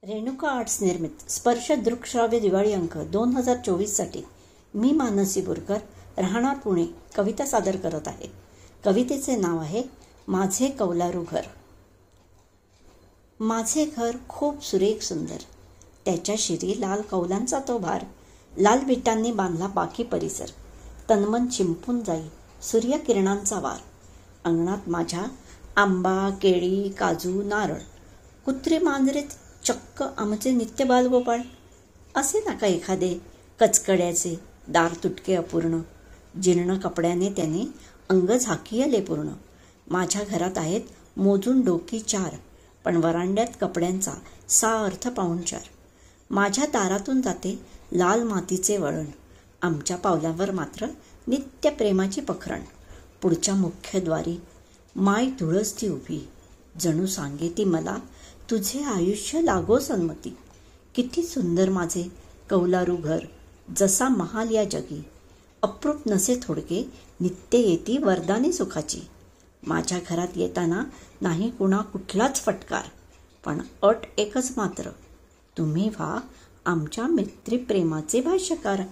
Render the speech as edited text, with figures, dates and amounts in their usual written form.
Renuka arts निर्मित स्पर्श दृक्श्राव्य दिवाळी अंक 2024साठी मी मानसी बोरकर, राहणार पुणे, कविता सादर करत आहे. कवितेचे नाव आहे माझे कौलारू घर. माझे घर खूप सुरेख सुंदर, त्याच्या शिरी लाल कौलांचा तो भार. लाल विटांनी बांधला बाकी परिसर, तनमन चिंपून जाई सूर्यकिरणांचा वार. अंगणात माझ्या आंबा, केळी, काजू, नारळ, कुत्रे, मांजरे, चक्क आमचे नित्य बालगोपाळ. असे नका एखादे कचकड्याचे दार तुटके अपूर्ण, जीर्ण कपड्याने त्याने अंग झाकियले पूर्ण. माझ्या घरात आहेत मोजून डोकी 4, पण वरांड्यात कपड्यांचा 6 अर्थ पाहुणचार. माझ्या दारातून जाते लाल मातीचे वळण, आमच्या पावलावर मात्र नित्य प्रेमाची पखरण. पुढच्या मुख्यद्वारी माय तुळस ती उभी, जणू सांगे ती मला तुझे आयुष्य लागो सन्मती. किती सुंदर माझे कौलारू घर, जसा महाल या जगी. अप्रूप नसे थोडके, नित्य येती वरदानी सुखाची. माझ्या घरात येताना नाही कुणा कुठलाच फटकार, पण अट एकच मात्र, तुम्ही व्हा आमच्या मैत्री प्रेमाचे भाष्यकार.